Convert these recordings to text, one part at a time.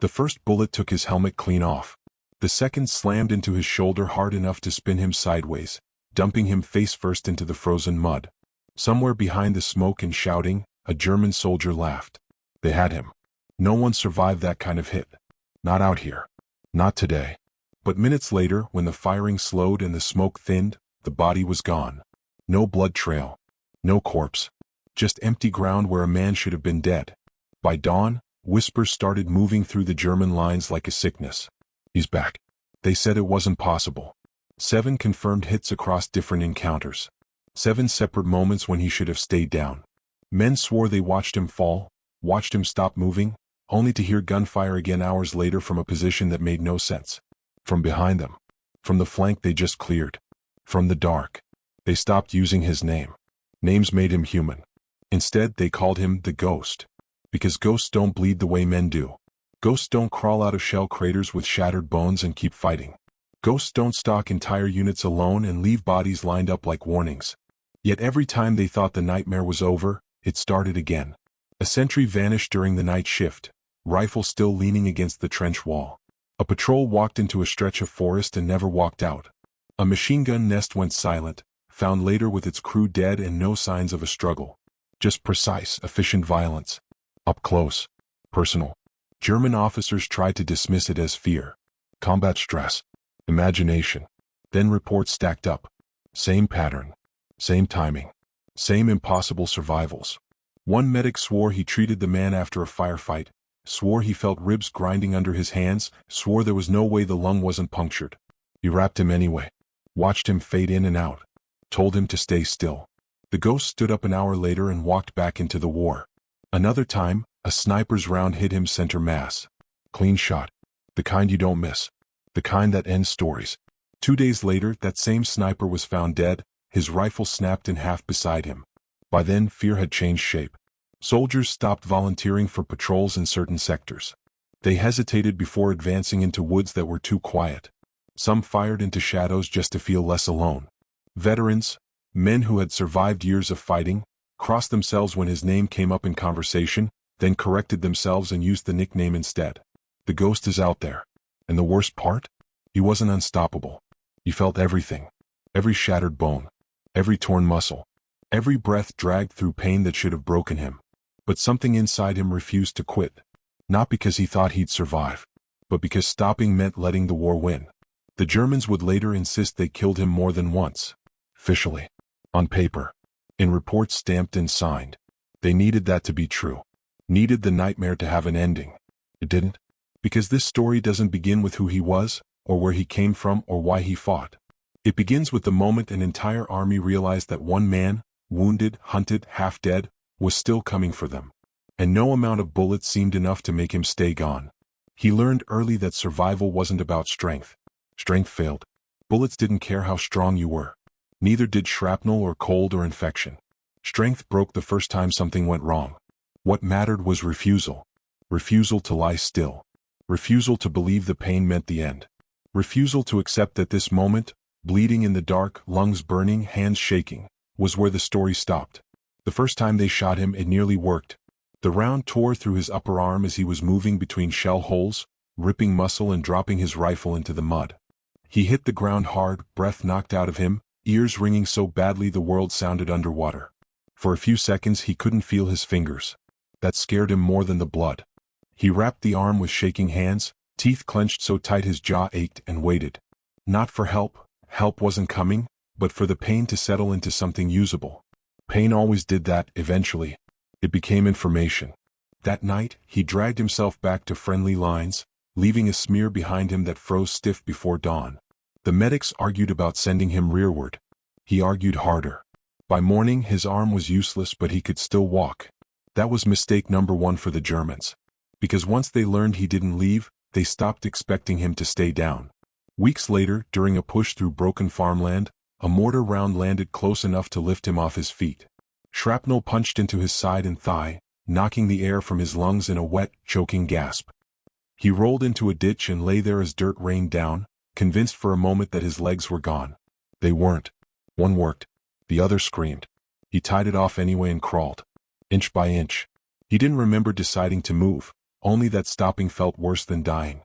The first bullet took his helmet clean off. The second slammed into his shoulder hard enough to spin him sideways, dumping him face first into the frozen mud. Somewhere behind the smoke and shouting, a German soldier laughed. They had him. No one survived that kind of hit. Not out here. Not today. But minutes later, when the firing slowed and the smoke thinned, the body was gone. No blood trail. No corpse. Just empty ground where a man should have been dead. By dawn, whispers started moving through the German lines like a sickness. He's back. They said it wasn't possible. 7 confirmed hits across different encounters. 7 separate moments when he should have stayed down. Men swore they watched him fall, watched him stop moving, only to hear gunfire again hours later from a position that made no sense. From behind them. From the flank they just cleared. From the dark. They stopped using his name. Names made him human. Instead, they called him the Ghost. Because ghosts don't bleed the way men do. Ghosts don't crawl out of shell craters with shattered bones and keep fighting. Ghosts don't stalk entire units alone and leave bodies lined up like warnings. Yet every time they thought the nightmare was over, it started again. A sentry vanished during the night shift, rifle still leaning against the trench wall. A patrol walked into a stretch of forest and never walked out. A machine gun nest went silent, found later with its crew dead and no signs of a struggle. Just precise, efficient violence. Up close. Personal. German officers tried to dismiss it as fear. Combat stress. Imagination. Then reports stacked up. Same pattern. Same timing. Same impossible survivals. One medic swore he treated the man after a firefight, swore he felt ribs grinding under his hands, swore there was no way the lung wasn't punctured. He wrapped him anyway. Watched him fade in and out. Told him to stay still. The Ghost stood up an hour later and walked back into the war. Another time, a sniper's round hit him center mass. Clean shot. The kind you don't miss. The kind that ends stories. 2 days later, that same sniper was found dead, his rifle snapped in half beside him. By then, fear had changed shape. Soldiers stopped volunteering for patrols in certain sectors. They hesitated before advancing into woods that were too quiet. Some fired into shadows just to feel less alone. Veterans, men who had survived years of fighting, crossed themselves when his name came up in conversation, then corrected themselves and used the nickname instead. The Ghost is out there. And the worst part? He wasn't unstoppable. He felt everything. Every shattered bone. Every torn muscle. Every breath dragged through pain that should have broken him. But something inside him refused to quit. Not because he thought he'd survive, but because stopping meant letting the war win. The Germans would later insist they killed him more than once. Officially. On paper. In reports stamped and signed. They needed that to be true. Needed the nightmare to have an ending. It didn't. Because this story doesn't begin with who he was, or where he came from, or why he fought. It begins with the moment an entire army realized that one man, wounded, hunted, half dead, was still coming for them. And no amount of bullets seemed enough to make him stay gone. He learned early that survival wasn't about strength. Strength failed. Bullets didn't care how strong you were. Neither did shrapnel or cold or infection. Strength broke the first time something went wrong. What mattered was refusal. Refusal to lie still. Refusal to believe the pain meant the end. Refusal to accept that this moment, bleeding in the dark, lungs burning, hands shaking, was where the story stopped. The first time they shot him, it nearly worked. The round tore through his upper arm as he was moving between shell holes, ripping muscle and dropping his rifle into the mud. He hit the ground hard, breath knocked out of him, ears ringing so badly the world sounded underwater. For a few seconds he couldn't feel his fingers. That scared him more than the blood. He wrapped the arm with shaking hands, teeth clenched so tight his jaw ached, and waited. Not for help. Help wasn't coming, but for the pain to settle into something usable. Pain always did that, eventually. It became information. That night, he dragged himself back to friendly lines, leaving a smear behind him that froze stiff before dawn. The medics argued about sending him rearward. He argued harder. By morning, his arm was useless, but he could still walk. That was mistake number 1 for the Germans. Because once they learned he didn't leave, they stopped expecting him to stay down. Weeks later, during a push through broken farmland, a mortar round landed close enough to lift him off his feet. Shrapnel punched into his side and thigh, knocking the air from his lungs in a wet, choking gasp. He rolled into a ditch and lay there as dirt rained down, convinced for a moment that his legs were gone. They weren't. One worked. The other screamed. He tied it off anyway and crawled. Inch by inch. He didn't remember deciding to move, only that stopping felt worse than dying.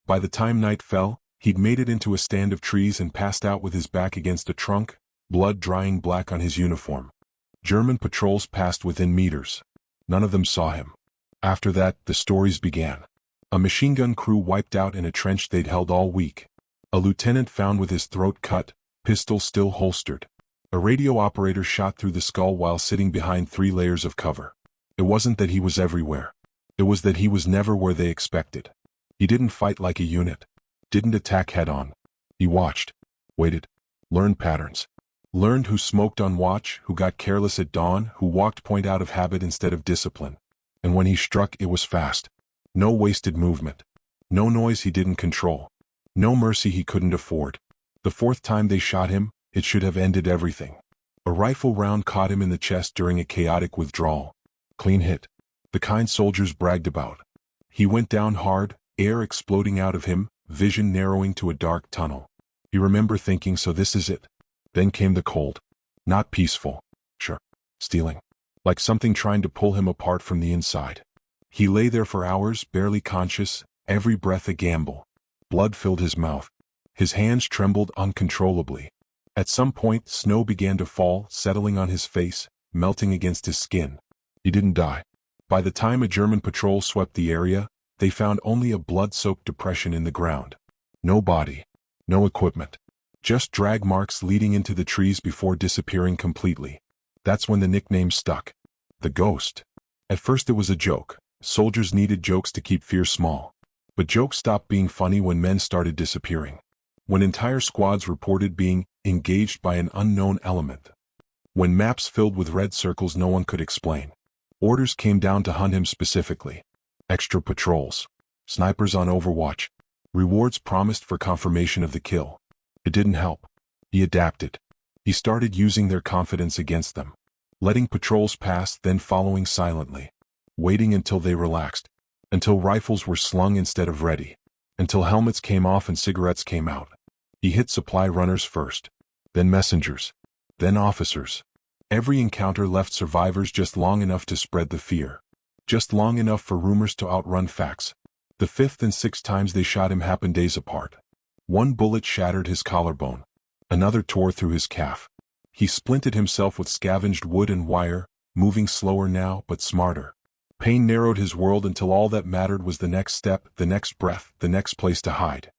By the time night fell, he'd made it into a stand of trees and passed out with his back against a trunk, blood drying black on his uniform. German patrols passed within meters. None of them saw him. After that, the stories began. A machine gun crew wiped out in a trench they'd held all week. A lieutenant found with his throat cut, pistol still holstered. A radio operator shot through the skull while sitting behind 3 layers of cover. It wasn't that he was everywhere. It was that he was never where they expected. He didn't fight like a unit. Didn't attack head-on. He watched. Waited. Learned patterns. Learned who smoked on watch, who got careless at dawn, who walked point out of habit instead of discipline. And when he struck, it was fast. No wasted movement. No noise he didn't control. No mercy he couldn't afford. The 4th time they shot him, it should have ended everything. A rifle round caught him in the chest during a chaotic withdrawal. Clean hit. The kind soldiers bragged about. He went down hard, air exploding out of him, vision narrowing to a dark tunnel. You remember thinking, so this is it. Then came the cold. Not peaceful. Sure. Stealing. Like something trying to pull him apart from the inside. He lay there for hours, barely conscious, every breath a gamble. Blood filled his mouth. His hands trembled uncontrollably. At some point, snow began to fall, settling on his face, melting against his skin. He didn't die. By the time a German patrol swept the area, they found only a blood-soaked depression in the ground. No body. No equipment. Just drag marks leading into the trees before disappearing completely. That's when the nickname stuck. The Ghost. At first it was a joke. Soldiers needed jokes to keep fear small. But jokes stopped being funny when men started disappearing. When entire squads reported being engaged by an unknown element. When maps filled with red circles no one could explain. Orders came down to hunt him specifically. Extra patrols. Snipers on overwatch. Rewards promised for confirmation of the kill. It didn't help. He adapted. He started using their confidence against them. Letting patrols pass, then following silently. Waiting until they relaxed. Until rifles were slung instead of ready. Until helmets came off and cigarettes came out. He hit supply runners first. Then messengers. Then officers. Every encounter left survivors just long enough to spread the fear. Just long enough for rumors to outrun facts. The 5th and 6th times they shot him happened days apart. One bullet shattered his collarbone. Another tore through his calf. He splinted himself with scavenged wood and wire, moving slower now but smarter. Pain narrowed his world until all that mattered was the next step, the next breath, the next place to hide.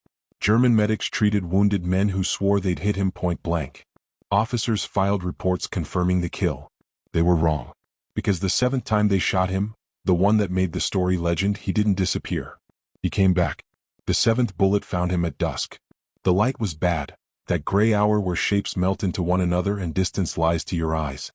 German medics treated wounded men who swore they'd hit him point blank. Officers filed reports confirming the kill. They were wrong. Because the 7th time they shot him, the one that made the story legend, he didn't disappear. He came back. The 7th bullet found him at dusk. The light was bad, that gray hour where shapes melt into one another and distance lies to your eyes.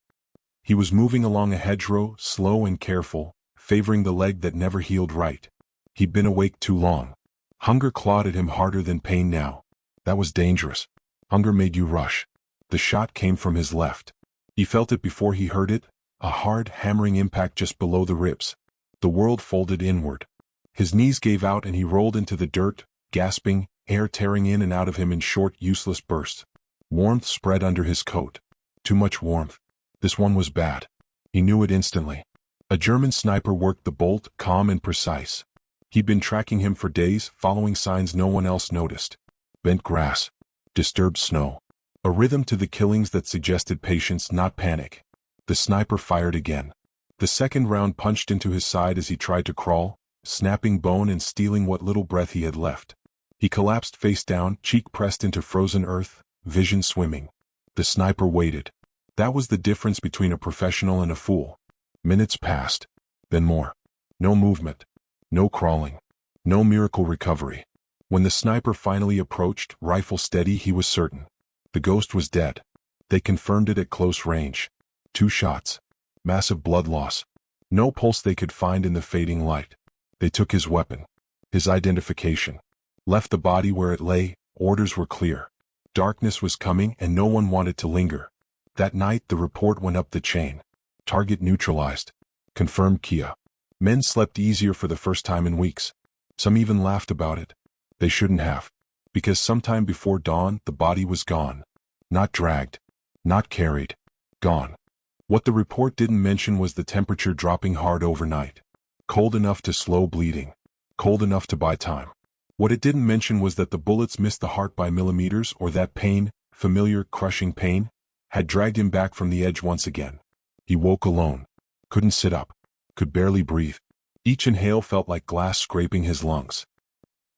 He was moving along a hedgerow, slow and careful, favoring the leg that never healed right. He'd been awake too long. Hunger clawed at him harder than pain now. That was dangerous. Hunger made you rush. The shot came from his left. He felt it before he heard it, a hard, hammering impact just below the ribs. The world folded inward. His knees gave out and he rolled into the dirt, gasping, air tearing in and out of him in short, useless bursts. Warmth spread under his coat. Too much warmth. This one was bad. He knew it instantly. A German sniper worked the bolt, calm and precise. He'd been tracking him for days, following signs no one else noticed. Bent grass. Disturbed snow. A rhythm to the killings that suggested patience, not panic. The sniper fired again. The second round punched into his side as he tried to crawl, snapping bone and stealing what little breath he had left. He collapsed face down, cheek pressed into frozen earth, vision swimming. The sniper waited. That was the difference between a professional and a fool. Minutes passed. Then more. No movement. No crawling. No miracle recovery. When the sniper finally approached, rifle steady, he was certain. The Ghost was dead. They confirmed it at close range. 2 shots. Massive blood loss. No pulse they could find in the fading light. They took his weapon. His identification. Left the body where it lay. Orders were clear. Darkness was coming and no one wanted to linger. That night the report went up the chain. Target neutralized. Confirmed Kia. Men slept easier for the first time in weeks. Some even laughed about it. They shouldn't have. Because sometime before dawn, the body was gone. Not dragged. Not carried. Gone. What the report didn't mention was the temperature dropping hard overnight. Cold enough to slow bleeding. Cold enough to buy time. What it didn't mention was that the bullets missed the heart by millimeters, or that pain, familiar, crushing pain, had dragged him back from the edge once again. He woke alone. Couldn't sit up. Could barely breathe. Each inhale felt like glass scraping his lungs.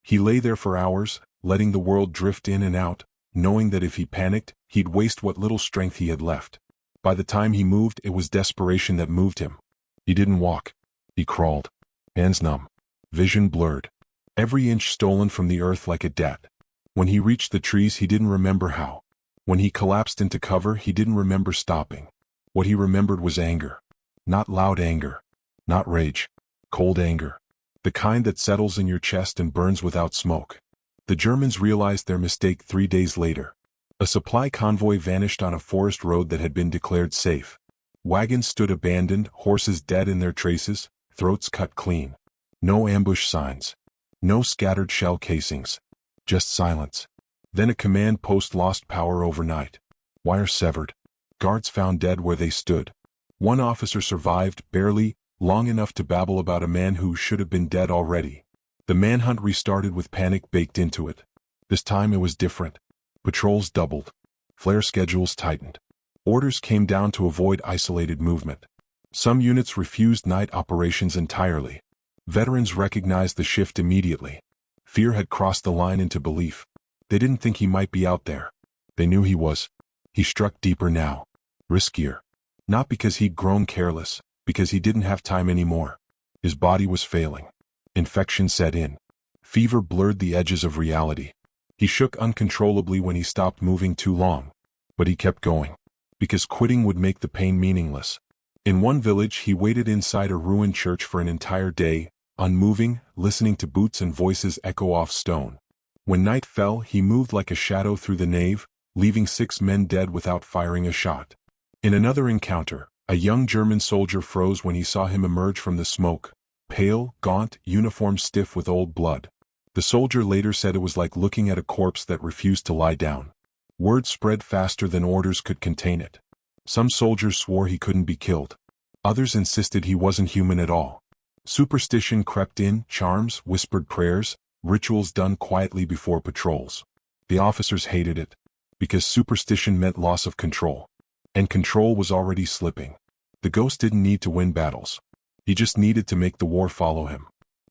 He lay there for hours, letting the world drift in and out, knowing that if he panicked, he'd waste what little strength he had left. By the time he moved, it was desperation that moved him. He didn't walk. He crawled. Hands numb. Vision blurred. Every inch stolen from the earth like a debt. When he reached the trees, he didn't remember how. When he collapsed into cover, he didn't remember stopping. What he remembered was anger. Not loud anger. Not rage. Cold anger. The kind that settles in your chest and burns without smoke. The Germans realized their mistake 3 days later. A supply convoy vanished on a forest road that had been declared safe. Wagons stood abandoned, horses dead in their traces, throats cut clean. No ambush signs. No scattered shell casings. Just silence. Then a command post lost power overnight. Wire severed. Guards found dead where they stood. One officer survived, barely, long enough to babble about a man who should have been dead already. The manhunt restarted with panic baked into it. This time it was different. Patrols doubled. Flare schedules tightened. Orders came down to avoid isolated movement. Some units refused night operations entirely. Veterans recognized the shift immediately. Fear had crossed the line into belief. They didn't think he might be out there. They knew he was. He struck deeper now. Riskier. Not because he'd grown careless, because he didn't have time anymore. His body was failing. Infection set in. Fever blurred the edges of reality. He shook uncontrollably when he stopped moving too long. But he kept going. Because quitting would make the pain meaningless. In one village, he waited inside a ruined church for an entire day, unmoving, listening to boots and voices echo off stone. When night fell, he moved like a shadow through the nave, leaving 6 men dead without firing a shot. In another encounter, a young German soldier froze when he saw him emerge from the smoke, pale, gaunt, uniform stiff with old blood. The soldier later said it was like looking at a corpse that refused to lie down. Word spread faster than orders could contain it. Some soldiers swore he couldn't be killed. Others insisted he wasn't human at all. Superstition crept in, charms, whispered prayers, rituals done quietly before patrols. The officers hated it, because superstition meant loss of control. And control was already slipping. The ghost didn't need to win battles. He just needed to make the war follow him.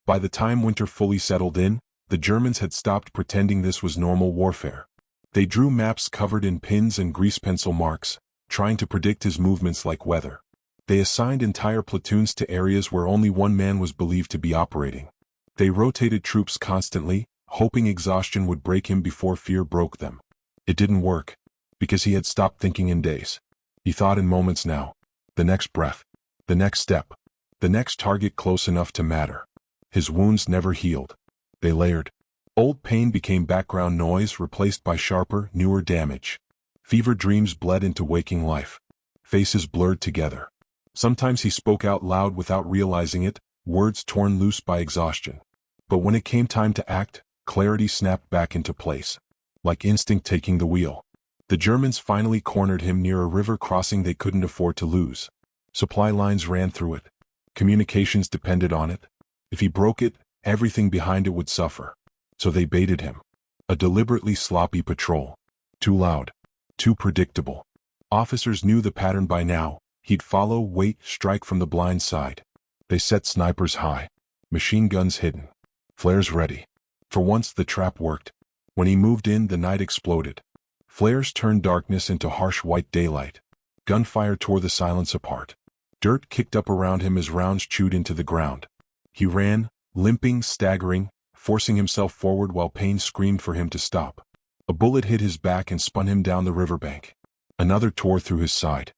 By the time winter fully settled in, the Germans had stopped pretending this was normal warfare. They drew maps covered in pins and grease pencil marks, trying to predict his movements like weather. They assigned entire platoons to areas where only one man was believed to be operating. They rotated troops constantly, hoping exhaustion would break him before fear broke them. It didn't work, because he had stopped thinking in days. He thought in moments now. The next breath. The next step. The next target close enough to matter. His wounds never healed. They layered. Old pain became background noise, replaced by sharper, newer damage. Fever dreams bled into waking life. Faces blurred together. Sometimes he spoke out loud without realizing it, words torn loose by exhaustion. But when it came time to act, clarity snapped back into place. Like instinct taking the wheel. The Germans finally cornered him near a river crossing they couldn't afford to lose. Supply lines ran through it. Communications depended on it. If he broke it, everything behind it would suffer. So they baited him. A deliberately sloppy patrol. Too loud. Too predictable. Officers knew the pattern by now. He'd follow, wait, strike from the blind side. They set snipers high. Machine guns hidden. Flares ready. For once the trap worked. When he moved in, the night exploded. Flares turned darkness into harsh white daylight. Gunfire tore the silence apart. Dirt kicked up around him as rounds chewed into the ground. He ran, limping, staggering, forcing himself forward while pain screamed for him to stop. A bullet hit his back and spun him down the riverbank. Another tore through his side.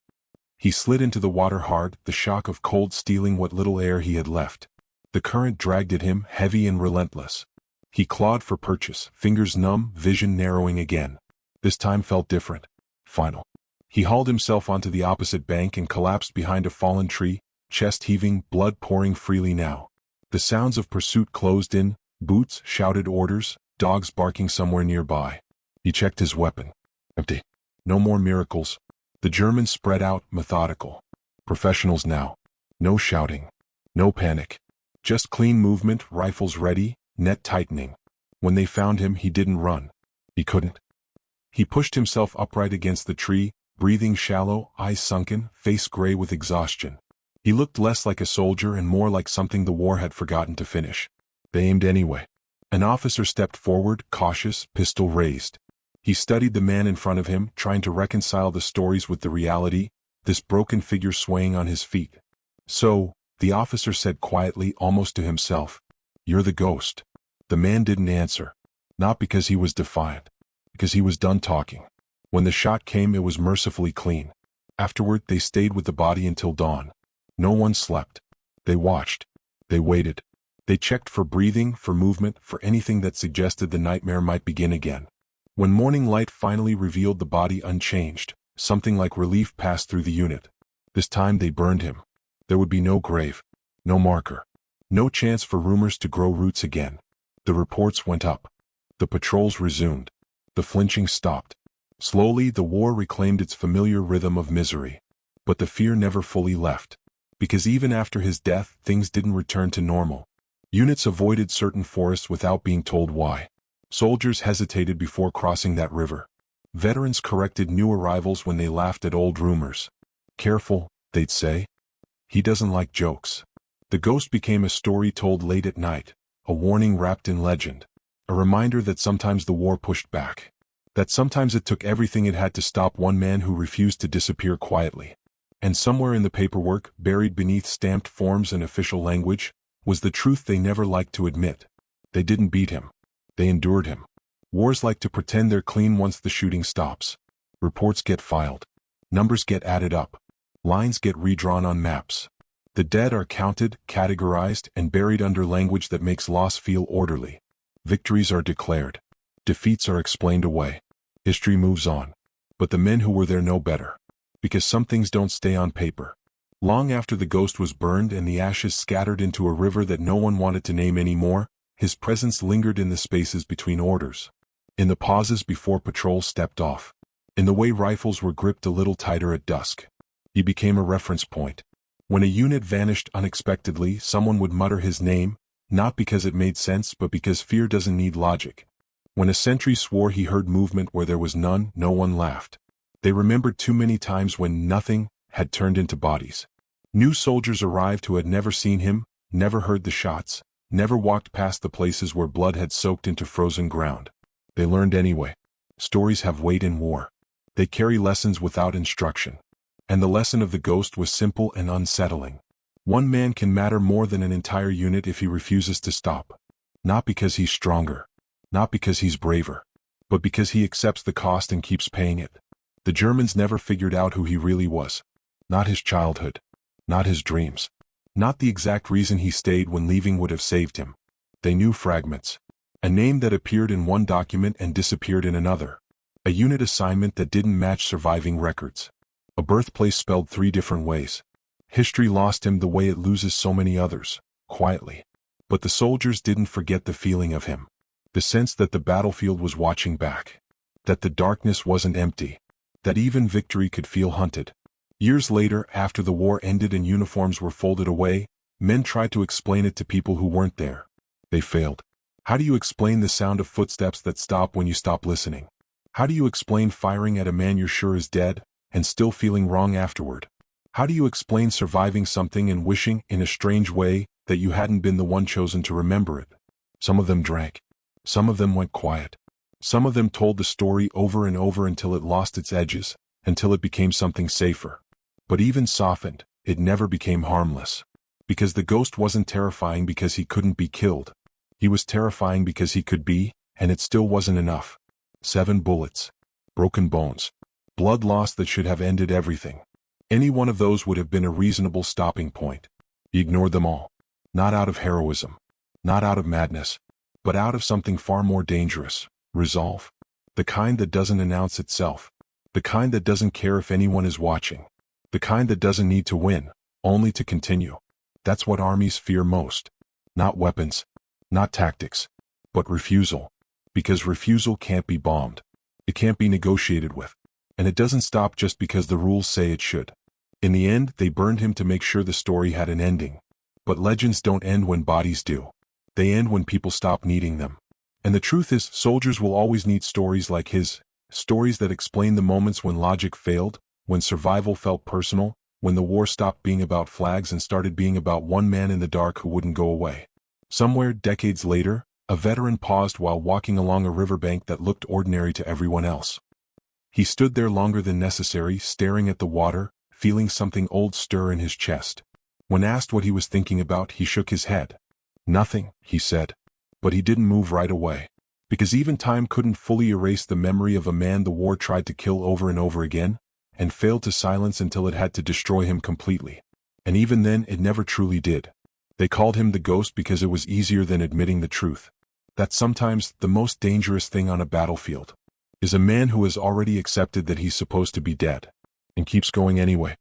He slid into the water hard, the shock of cold stealing what little air he had left. The current dragged at him, heavy and relentless. He clawed for purchase, fingers numb, vision narrowing again. This time felt different. Final. He hauled himself onto the opposite bank and collapsed behind a fallen tree, chest heaving, blood pouring freely now. The sounds of pursuit closed in, boots shouted orders, dogs barking somewhere nearby. He checked his weapon. Empty. No more miracles. The Germans spread out, methodical. Professionals now. No shouting. No panic. Just clean movement, rifles ready, net tightening. When they found him, he didn't run. He couldn't. He pushed himself upright against the tree, breathing shallow, eyes sunken, face gray with exhaustion. He looked less like a soldier and more like something the war had forgotten to finish. They aimed anyway. An officer stepped forward, cautious, pistol raised. He studied the man in front of him, trying to reconcile the stories with the reality, this broken figure swaying on his feet. "So," the officer said quietly, almost to himself, "you're the ghost." The man didn't answer. Not because he was defiant. Because he was done talking. When the shot came, it was mercifully clean. Afterward, they stayed with the body until dawn. No one slept. They watched. They waited. They checked for breathing, for movement, for anything that suggested the nightmare might begin again. When morning light finally revealed the body unchanged, something like relief passed through the unit. This time they burned him. There would be no grave, no marker, no chance for rumors to grow roots again. The reports went up. The patrols resumed. The flinching stopped. Slowly, the war reclaimed its familiar rhythm of misery. But the fear never fully left. Because even after his death, things didn't return to normal. Units avoided certain forests without being told why. Soldiers hesitated before crossing that river. Veterans corrected new arrivals when they laughed at old rumors. "Careful," they'd say. "He doesn't like jokes." The ghost became a story told late at night, a warning wrapped in legend, a reminder that sometimes the war pushed back, that sometimes it took everything it had to stop one man who refused to disappear quietly. And somewhere in the paperwork, buried beneath stamped forms and official language, was the truth they never liked to admit. They didn't beat him. They endured him. Wars like to pretend they're clean once the shooting stops. Reports get filed. Numbers get added up. Lines get redrawn on maps. The dead are counted, categorized, and buried under language that makes loss feel orderly. Victories are declared. Defeats are explained away. History moves on. But the men who were there know better. Because some things don't stay on paper. Long after the ghost was burned and the ashes scattered into a river that no one wanted to name anymore, his presence lingered in the spaces between orders. In the pauses before patrols stepped off. In the way rifles were gripped a little tighter at dusk. He became a reference point. When a unit vanished unexpectedly, someone would mutter his name, not because it made sense but because fear doesn't need logic. When a sentry swore he heard movement where there was none, no one laughed. They remembered too many times when nothing had turned into bodies. New soldiers arrived who had never seen him, never heard the shots, never walked past the places where blood had soaked into frozen ground. They learned anyway. Stories have weight in war. They carry lessons without instruction. And the lesson of the ghost was simple and unsettling. One man can matter more than an entire unit if he refuses to stop. Not because he's stronger. Not because he's braver. But because he accepts the cost and keeps paying it. The Germans never figured out who he really was. Not his childhood. Not his dreams. Not the exact reason he stayed when leaving would have saved him. They knew fragments. A name that appeared in one document and disappeared in another. A unit assignment that didn't match surviving records. A birthplace spelled 3 different ways. History lost him the way it loses so many others, quietly. But the soldiers didn't forget the feeling of him. The sense that the battlefield was watching back. That the darkness wasn't empty. That even victory could feel hunted. Years later, after the war ended and uniforms were folded away, men tried to explain it to people who weren't there. They failed. How do you explain the sound of footsteps that stop when you stop listening? How do you explain firing at a man you're sure is dead, and still feeling wrong afterward? How do you explain surviving something and wishing, in a strange way, that you hadn't been the one chosen to remember it? Some of them drank. Some of them went quiet. Some of them told the story over and over until it lost its edges, until it became something safer. But even softened, it never became harmless. Because the ghost wasn't terrifying because he couldn't be killed. He was terrifying because he could be, and it still wasn't enough. 7 bullets. Broken bones. Blood loss that should have ended everything. Any one of those would have been a reasonable stopping point. He ignored them all. Not out of heroism. Not out of madness. But out of something far more dangerous. Resolve. The kind that doesn't announce itself. The kind that doesn't care if anyone is watching. The kind that doesn't need to win, only to continue. That's what armies fear most. Not weapons. Not tactics. But refusal. Because refusal can't be bombed. It can't be negotiated with. And it doesn't stop just because the rules say it should. In the end, they burned him to make sure the story had an ending. But legends don't end when bodies do. They end when people stop needing them. And the truth is, soldiers will always need stories like his, stories that explain the moments when logic failed, when survival felt personal, when the war stopped being about flags and started being about one man in the dark who wouldn't go away. Somewhere, decades later, a veteran paused while walking along a riverbank that looked ordinary to everyone else. He stood there longer than necessary, staring at the water, feeling something old stir in his chest. When asked what he was thinking about, he shook his head. "Nothing," he said. But he didn't move right away. Because even time couldn't fully erase the memory of a man the war tried to kill over and over again, and failed to silence until it had to destroy him completely. And even then, it never truly did. They called him the ghost because it was easier than admitting the truth. That sometimes the most dangerous thing on a battlefield is a man who has already accepted that he's supposed to be dead, and keeps going anyway.